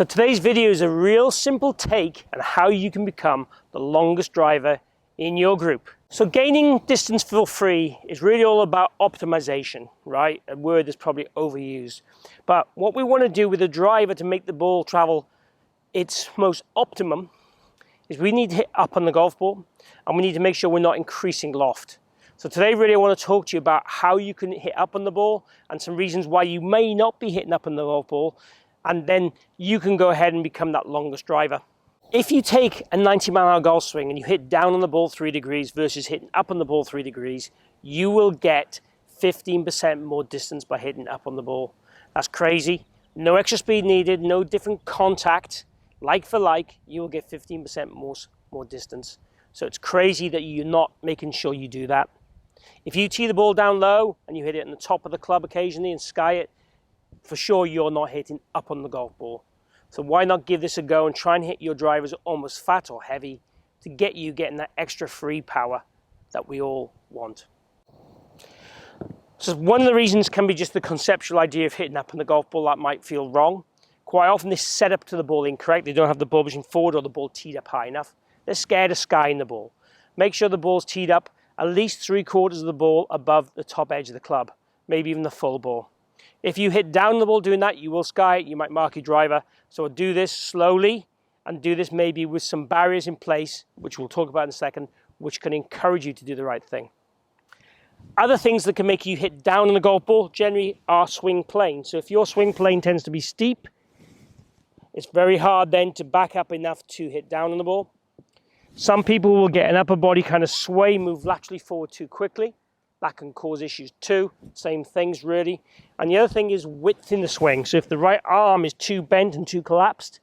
So today's video is a real simple take on how you can become the longest driver in your group. So gaining distance for free is really all about optimization, right? A word that's probably overused. But what we want to do with a driver to make the ball travel its most optimum is we need to hit up on the golf ball, and we need to make sure we're not increasing loft. So today really I want to talk to you about how you can hit up on the ball and some reasons why you may not be hitting up on the golf ball, and then you can go ahead and become that longest driver. If you take a 90-mile-an-hour golf swing and you hit down on the ball 3 degrees versus hitting up on the ball 3 degrees, you will get 15% more distance by hitting up on the ball. That's crazy. No extra speed needed, no different contact. Like for like, you will get 15% more distance. So it's crazy that you're not making sure you do that. If you tee the ball down low and you hit it in the top of the club occasionally and sky it, for sure you're not hitting up on the golf ball. So why not give this a go and try and hit your drivers almost fat or heavy to get you getting that extra free power that we all want. So one of the reasons can be just the conceptual idea of hitting up on the golf ball that might feel wrong. Quite often they set up to the ball incorrect. They don't have the ball pushing forward or the ball teed up high enough. They're scared of skying the ball. Make sure the ball's teed up at least 3/4 of the ball above the top edge of the club, maybe even the full ball. If you hit down the ball doing that, you will sky it, you might mark your driver. So do this slowly and do this maybe with some barriers in place, which we'll talk about in a second, which can encourage you to do the right thing. Other things that can make you hit down on the golf ball generally are swing plane. So if your swing plane tends to be steep, it's very hard then to back up enough to hit down on the ball. Some people will get an upper body kind of sway, move laterally forward too quickly. That can cause issues too. Same things really. And the other thing is width in the swing. So if the right arm is too bent and too collapsed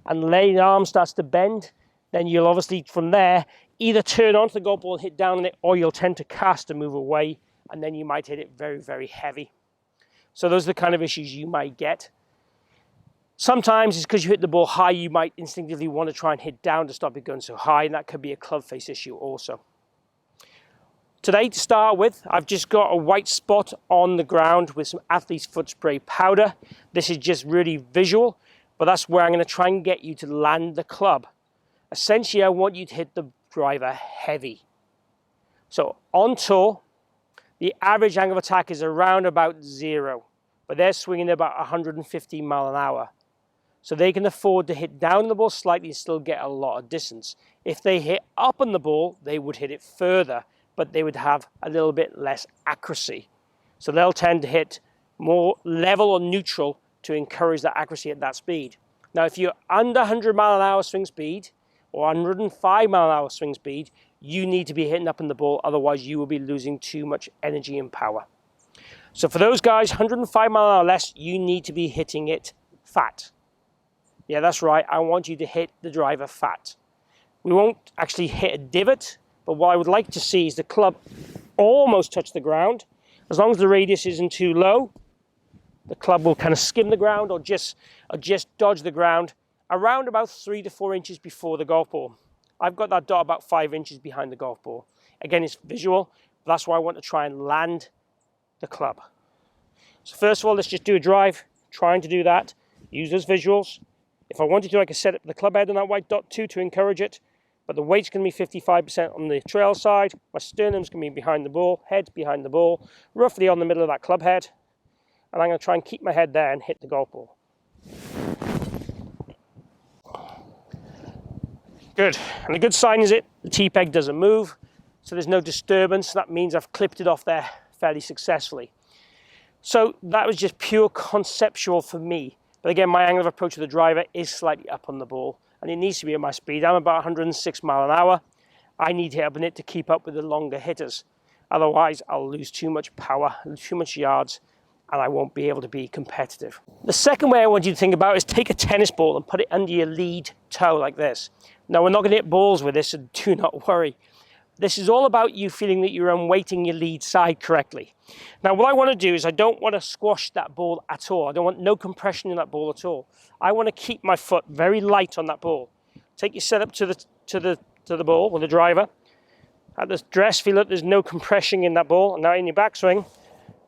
and the left arm starts to bend, then you'll obviously from there either turn onto the golf ball and hit down on it, or you'll tend to cast and move away, and then you might hit it very, very heavy. So those are the kind of issues you might get. Sometimes it's because you hit the ball high, you might instinctively want to try and hit down to stop it going so high, and that could be a club face issue also. Today, to start with, I've just got a white spot on the ground with some athlete's foot spray powder. This is just really visual, but that's where I'm going to try and get you to land the club. Essentially, I want you to hit the driver heavy. So on tour, the average angle of attack is around about 0, but they're swinging about 150 miles an hour. So they can afford to hit down the ball slightly and still get a lot of distance. If they hit up on the ball, they would hit it further, but they would have a little bit less accuracy. So they'll tend to hit more level or neutral to encourage that accuracy at that speed. Now, if you're under 100 mile an hour swing speed or 105 mile an hour swing speed, you need to be hitting up on the ball, otherwise you will be losing too much energy and power. So for those guys, 105 mile an hour or less, you need to be hitting it fat. Yeah, that's right, I want you to hit the driver fat. We won't actually hit a divot, but what I would like to see is the club almost touch the ground. As long as the radius isn't too low, the club will kind of skim the ground or just dodge the ground around about 3 to 4 inches before the golf ball. I've got that dot about 5 inches behind the golf ball. Again, it's visual, but that's why I want to try and land the club. So first of all, let's just do a drive, trying to do that, use those visuals. If I wanted to, I could set up the club head on that white dot too to encourage it. But the weight's going to be 55% on the trail side. My sternum's going to be behind the ball, head's behind the ball, roughly on the middle of that club head. And I'm going to try and keep my head there and hit the golf ball. Good. And a good sign is the tee peg doesn't move, so there's no disturbance. That means I've clipped it off there fairly successfully. So that was just pure conceptual for me. But again, my angle of approach to the driver is slightly up on the ball, and it needs to be at my speed. I'm about 106 miles an hour. I need to hit up on it to keep up with the longer hitters. Otherwise, I'll lose too much power, too much yards, and I won't be able to be competitive. The second way I want you to think about is take a tennis ball and put it under your lead toe like this. Now, we're not going to hit balls with this, so do not worry. This is all about you feeling that you're unweighting your lead side correctly. Now, what I want to do is I don't want to squash that ball at all. I don't want no compression in that ball at all. I want to keep my foot very light on that ball. Take your setup to the ball with the driver. At the dress, feel that there's no compression in that ball. And now in your backswing,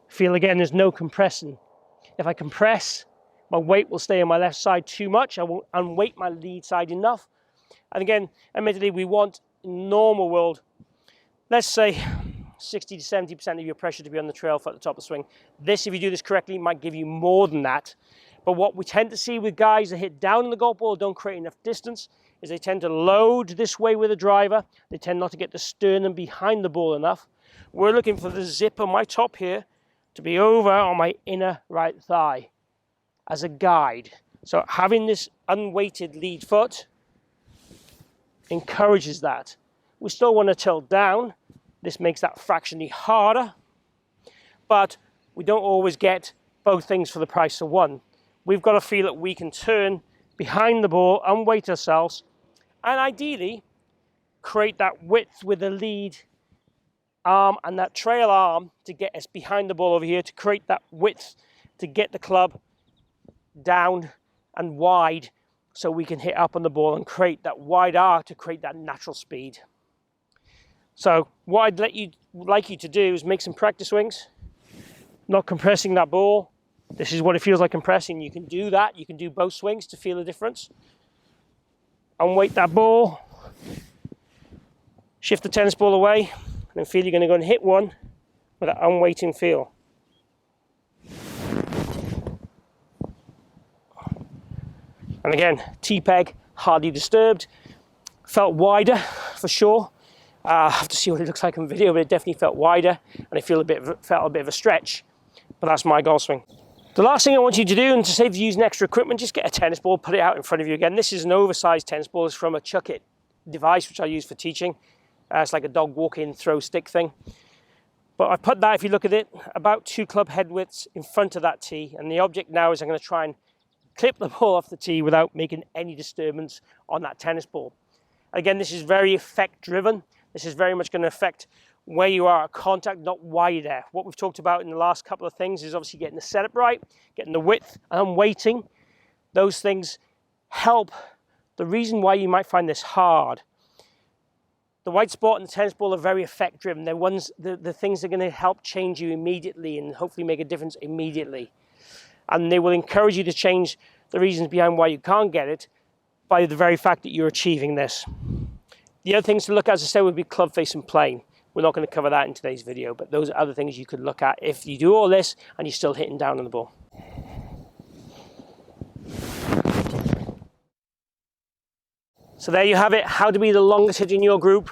feel again there's no compression. If I compress, my weight will stay on my left side too much. I won't unweight my lead side enough. And again, admittedly, we want, in the normal world, let's say 60 to 70% of your pressure to be on the trail foot at the top of the swing. This, if you do this correctly, might give you more than that. But what we tend to see with guys that hit down on the golf ball, don't create enough distance, is they tend to load this way with a driver. They tend not to get the sternum behind the ball enough. We're looking for the zip on my top here to be over on my inner right thigh as a guide. So having this unweighted lead foot encourages that. We still want to tilt down. This makes that fractionally harder, but we don't always get both things for the price of one. We've got to feel that we can turn behind the ball, unweight ourselves, and ideally create that width with the lead arm and that trail arm to get us behind the ball over here, to create that width, to get the club down and wide so we can hit up on the ball and create that wide arc to create that natural speed. So what I'd like you to do is make some practice swings, not compressing that ball. This is what it feels like compressing. You can do that. You can do both swings to feel the difference. Unweight that ball. Shift the tennis ball away. And then feel you're going to go and hit one with that unweighting feel. And again, T-peg, hardly disturbed. Felt wider for sure. I have to see what it looks like on video, but it definitely felt wider. And I felt a bit of a stretch. But that's my golf swing. The last thing I want you to do, and to save you using extra equipment, just get a tennis ball, put it out in front of you again. This is an oversized tennis ball. It's from a Chuck It device, which I use for teaching. It's like a dog walk-in throw stick thing. But I put that, if you look at it, about 2 club head widths in front of that tee. And the object now is I'm going to try and clip the ball off the tee without making any disturbance on that tennis ball. Again, this is very effect-driven. This is very much going to affect where you are at contact, not why you're there. What we've talked about in the last couple of things is obviously getting the setup right, getting the width and weighting. Those things help. The reason why you might find this hard, the white spot and the tennis ball are very effect driven. They're the things that are going to help change you immediately and hopefully make a difference immediately. And they will encourage you to change the reasons behind why you can't get it by the very fact that you're achieving this. The other things to look at, as I said, would be club face and plane. We're not going to cover that in today's video, but those are other things you could look at if you do all this and you're still hitting down on the ball. So there you have it, how to be the longest hitter in your group